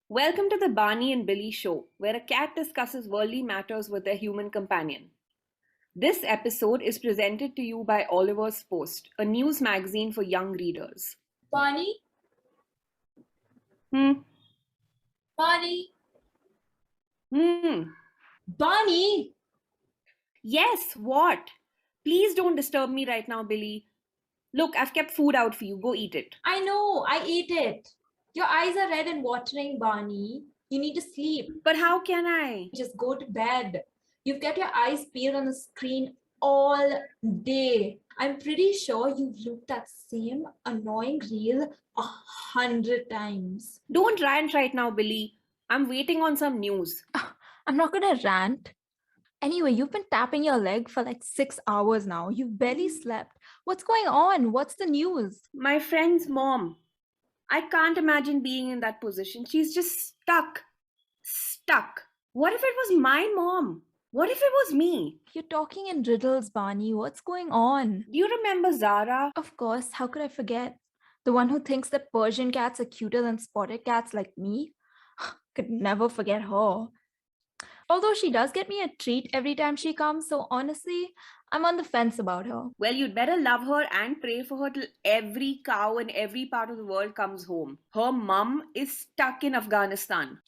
Welcome to the Barney and Billy Show, where a cat discusses worldly matters with their human companion. This episode is presented to you by Oliver's Post, a news magazine for young readers. Barney? Hmm. Barney? Barney? Yes, what? Please don't disturb me right now, Billy. Look, I've kept food out for you. Go eat it. I know, I ate it. Your eyes are red and watering, Barney. You need to sleep. But how can I? Just go to bed. You've kept your eyes peeled on the screen all day. I'm pretty sure you've looked at same annoying reel 100 times. Don't rant right now, Billy. I'm waiting on some news. I'm not gonna rant. Anyway, you've been tapping your leg for like 6 hours now. You've barely slept. What's going on? What's the news? My friend's mom. I can't imagine being in that position. She's just stuck. Stuck. What if it was my mom? What if it was me? You're talking in riddles, Barney. What's going on? Do you remember Zara? Of course, how could I forget? The one who thinks that Persian cats are cuter than spotted cats like me? Could never forget her. Although she does get me a treat every time she comes, so honestly, I'm on the fence about her. Well, you'd better love her and pray for her till every cow in every part of the world comes home. Her mum is stuck in Afghanistan.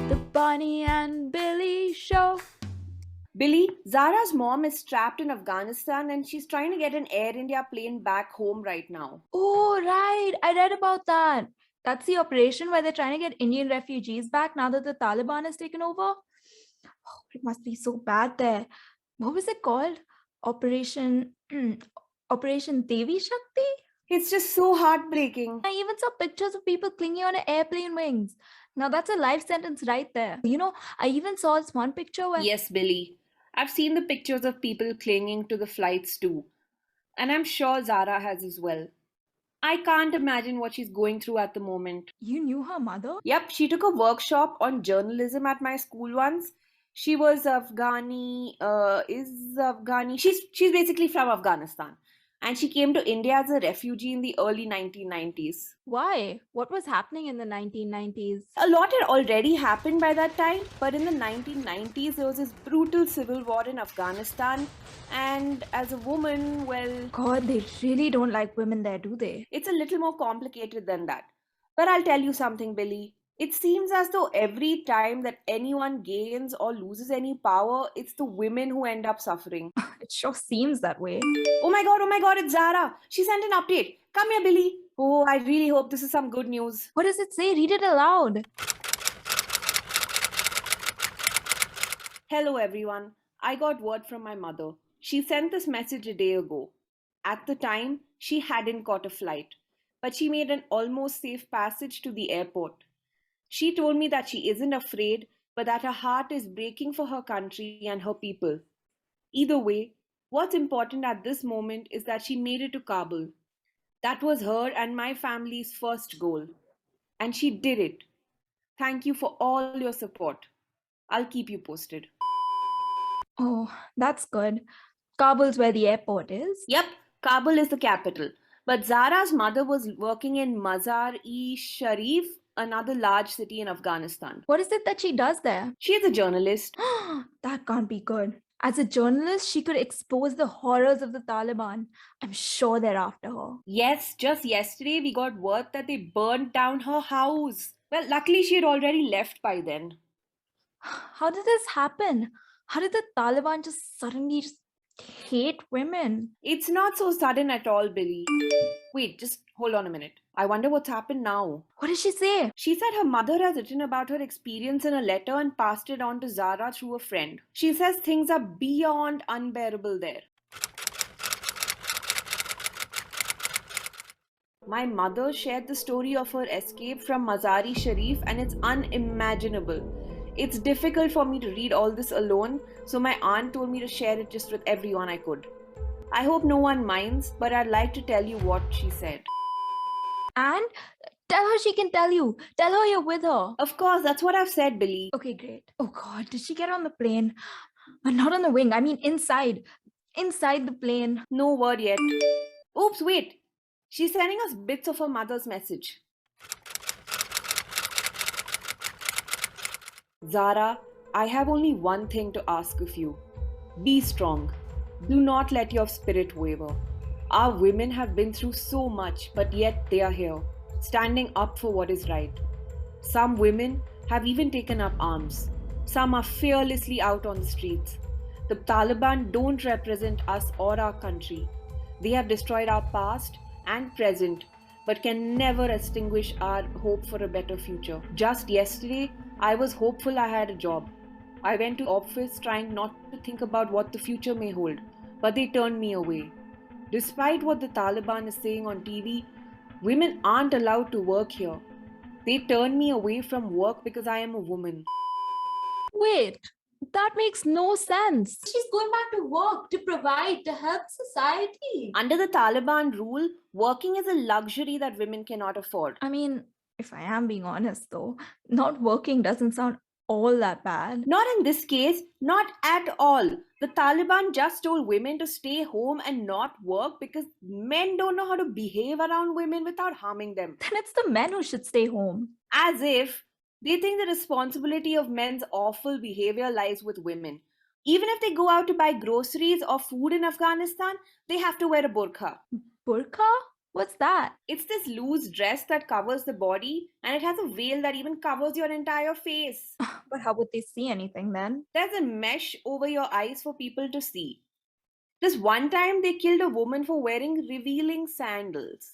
The Barney and Billy Show. Billy, Zara's mom is trapped in Afghanistan and she's trying to get an Air India plane back home right now. Oh, right. I read about that. That's the operation where they're trying to get Indian refugees back now that the Taliban has taken over. Oh, it must be so bad there. What was it called? Operation Operation Devi Shakti? It's just so heartbreaking. I even saw pictures of people clinging on airplane wings. Now that's a life sentence right there. You know, I even saw this one picture where... Yes, Billy. I've seen the pictures of people clinging to the flights too. And I'm sure Zara has as well. I can't imagine what she's going through at the moment. You knew her mother? Yep, she took a workshop on journalism at my school once. She was Afghani, She's basically from Afghanistan. And she came to India as a refugee in the early 1990s. Why? What was happening in the 1990s? A lot had already happened by that time, but in the 1990s there was this brutal civil war in Afghanistan. And as a woman, well, God, they really don't like women there, do they? it's a little more complicated than that. But I'll tell you something, Billy. It seems as though every time that anyone gains or loses any power, it's the women who end up suffering. It sure seems that way. Oh my god, it's Zara. She sent an update. Come here, Billy. Oh, I really hope this is some good news. What does it say? Read it aloud. Hello, everyone. I got word from my mother. She sent this message a day ago. At the time, she hadn't caught a flight, but she made an almost safe passage to the airport. She told me that she isn't afraid, but that her heart is breaking for her country and her people. Either way, what's important at this moment is that she made it to Kabul. That was her and my family's first goal. And she did it. Thank you for all your support. I'll keep you posted. Oh, that's good. Kabul's where the airport is. Yep, Kabul is the capital. But Zara's mother was working in Mazar-e-Sharif, another large city in Afghanistan. What is it that she does there? She is a journalist. That can't be good. As a journalist, she could expose the horrors of the Taliban. I'm sure they're after her. Yes, just yesterday we got word that they burned down her house. Well, luckily she had already left by then. How did this happen? How did the Taliban just suddenly hate women? It's not so sudden at all, Billy. Wait, just hold on a minute. I wonder what's happened now. What did she say? She said her mother has written about her experience in a letter and passed it on to Zara through a friend. She says things are beyond unbearable there. My mother shared the story of her escape from Mazari Sharif and it's unimaginable. It's difficult for me to read all this alone, so my aunt told me to share it just with everyone I could. I hope no one minds, but I'd like to tell you what she said. And Tell her she can tell you. Tell her you're with her. Of course, that's what I've said, Billy. Okay, great. Oh God, did she get on the plane? Not on the wing. I mean, inside. Inside the plane. No word yet. Oops, wait. She's sending us bits of her mother's message. Zara, I have only one thing to ask of you. Be strong. Do not let your spirit waver. Our women have been through so much, but yet they are here, standing up for what is right. Some women have even taken up arms. Some are fearlessly out on the streets. The Taliban don't represent us or our country. They have destroyed our past and present, but can never extinguish our hope for a better future. Just yesterday, I was hopeful I had a job. I went to office trying not to think about what the future may hold, but they turned me away. Despite what the Taliban is saying on TV, women aren't allowed to work here. They turned me away from work because I am a woman. Wait, that makes no sense. She's going back to work to provide, to help society. Under the Taliban rule, working is a luxury that women cannot afford. I mean, if I am being honest though, not working doesn't sound all that bad. Not in this case, not at all. The Taliban just told women to stay home and not work because men don't know how to behave around women without harming them. Then it's the men who should stay home. As if they think the responsibility of men's awful behavior lies with women. Even if they go out to buy groceries or food in Afghanistan, they have to wear a burqa. Burqa? What's that? It's this loose dress that covers the body and it has a veil that even covers your entire face. But how would they see anything then? There's a mesh over your eyes for people to see. This one time they killed a woman for wearing revealing sandals.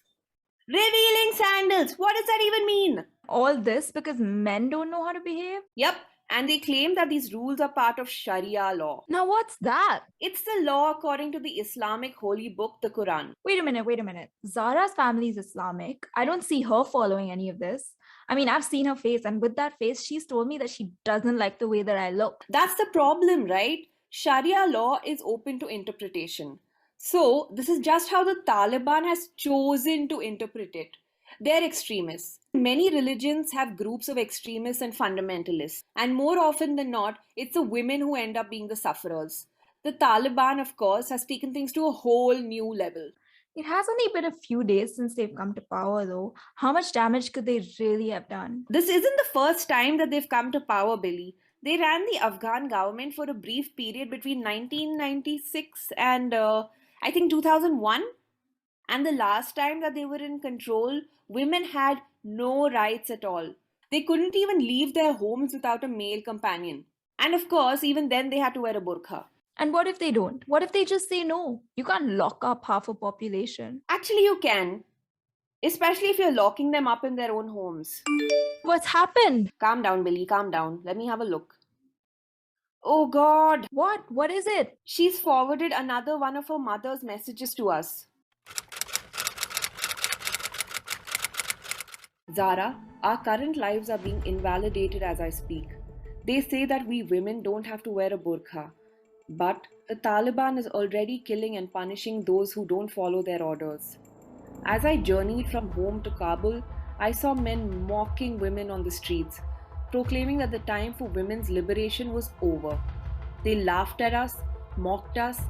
Revealing sandals! What does that even mean? All this because men don't know how to behave? Yep, and they claim that these rules are part of Sharia law. Now what's that? It's the law according to the Islamic holy book, the Quran. Wait a minute. Zara's family is Islamic. I don't see her following any of this. I mean, I've seen her face, and with that face, she's told me that she doesn't like the way that I look. That's the problem, right? Sharia law is open to interpretation. So, this is just how the Taliban has chosen to interpret it. They're extremists. Many religions have groups of extremists and fundamentalists, and more often than not, it's the women who end up being the sufferers. The Taliban, of course, has taken things to a whole new level. It has only been a few days since they've come to power, though. How much damage could they really have done? This isn't the first time that they've come to power, Billy. They ran the Afghan government for a brief period between 1996 and I think 2001. And the last time that they were in control, women had no rights at all. They couldn't even leave their homes without a male companion. And of course, even then they had to wear a burqa. And what if they don't? What if they just say no? You can't lock up half a population. Actually, you can. Especially if you're locking them up in their own homes. What's happened? Calm down, Billy, calm down. Let me have a look. Oh God. What? What is it? She's forwarded another one of her mother's messages to us. Zara, our current lives are being invalidated as I speak. They say that we women don't have to wear a burqa. But the Taliban is already killing and punishing those who don't follow their orders. As I journeyed from home to Kabul, I saw men mocking women on the streets, proclaiming that the time for women's liberation was over. They laughed at us, mocked us,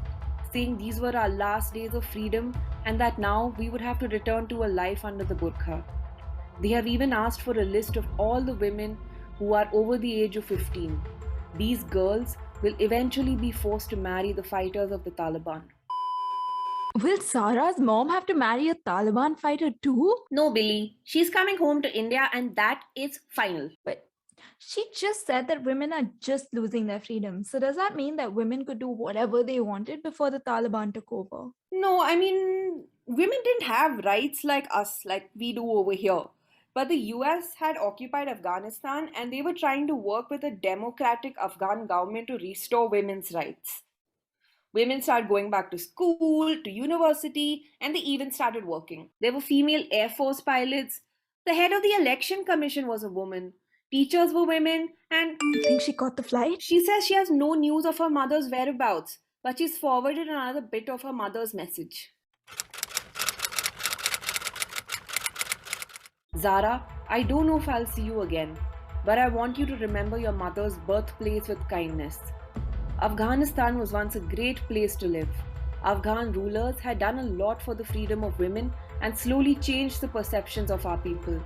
saying these were our last days of freedom and that now we would have to return to a life under the burqa. They have even asked for a list of all the women who are over the age of 15. These girls will eventually be forced to marry the fighters of the Taliban. Will Zara's mom have to marry a Taliban fighter too? No, Billy. She's coming home to India and that is final. But she just said that women are just losing their freedom. So does that mean that women could do whatever they wanted before the Taliban took over? No, I mean, women didn't have rights like us, like we do over here. But the US had occupied Afghanistan and they were trying to work with a democratic Afghan government to restore women's rights. Women started going back to school, to university, and they even started working. There were female Air Force pilots. The head of the election commission was a woman. Teachers were women, and You think she caught the flight? she says she has no news of her mother's whereabouts, but she's forwarded another bit of her mother's message. Zara, I don't know if I'll see you again, but I want you to remember your mother's birthplace with kindness. Afghanistan was once a great place to live. Afghan rulers had done a lot for the freedom of women and slowly changed the perceptions of our people.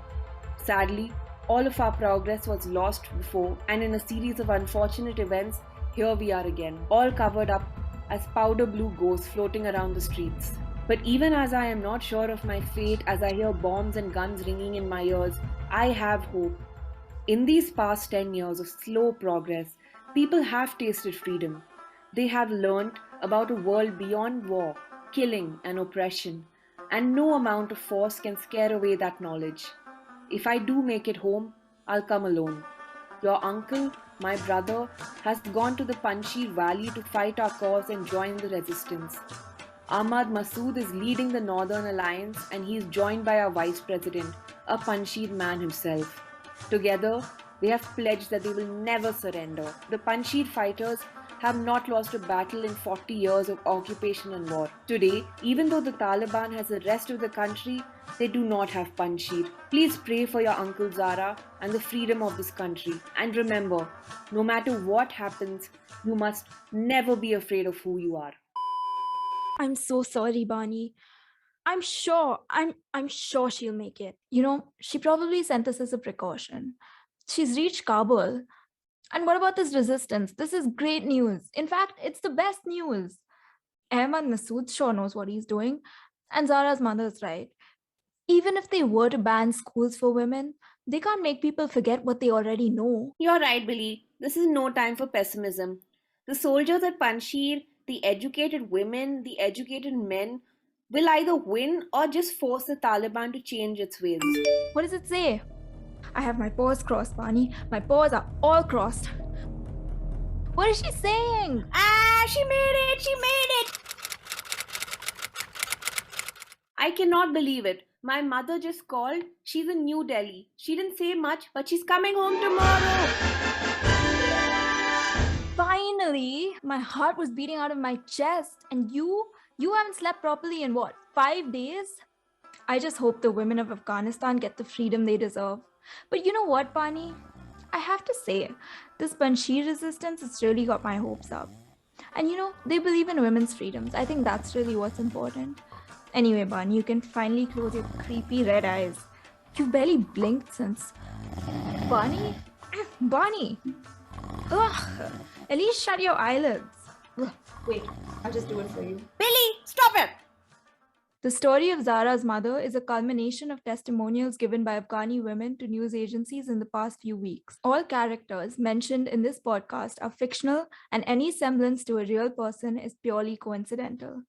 Sadly, all of our progress was lost before, and in a series of unfortunate events, here we are again, all covered up as powder blue ghosts floating around the streets. But even as I am not sure of my fate, as I hear bombs and guns ringing in my ears, I have hope. In these past 10 years of slow progress, people have tasted freedom. They have learned about a world beyond war, killing, and oppression, and no amount of force can scare away that knowledge. If I do make it home, I'll come alone. Your uncle, my brother, has gone to the Panjshir Valley to fight our cause and join the resistance. Ahmad Masood is leading the Northern Alliance and he is joined by our Vice President, a Panjshir man himself. Together, they have pledged that they will never surrender. The Panjshir fighters have not lost a battle in 40 years of occupation and war. Today, even though the Taliban has the rest of the country, they do not have Panjshir. Please pray for your Uncle Zara and the freedom of this country. And remember, no matter what happens, you must never be afraid of who you are. I'm so sorry, Barney. I'm sure she'll make it. You know, she probably sent this as a precaution. She's reached Kabul. And what about this resistance? This is great news. In fact, it's the best news. Ahmad Masood sure knows what he's doing. And Zara's mother's right. Even if they were to ban schools for women, they can't make people forget what they already know. You're right, Billy. This is no time for pessimism. The soldiers at Panjshir, the educated women, the educated men, will either win or just force the Taliban to change its ways. What does it say? I have my paws crossed, Barney. My paws are all crossed. What is she saying? Ah, she made it! She made it! I cannot believe it. My mother just called. She's in New Delhi. She didn't say much, but she's coming home tomorrow. Finally, my heart was beating out of my chest. And you haven't slept properly in what, 5 days? I just hope the women of Afghanistan get the freedom they deserve. But you know what, Barney? I have to say, this Panjshir resistance has really got my hopes up. And you know, they believe in women's freedoms. I think that's really what's important. Anyway, Barney, you can finally close your creepy red eyes. You've barely blinked since. Barney? Barney! Ugh! At least shut your eyelids. Ugh. Wait, I'll just do it for you. Billy, stop it! The story of Zara's mother is a culmination of testimonials given by Afghani women to news agencies in the past few weeks. All characters mentioned in this podcast are fictional, and any semblance to a real person is purely coincidental.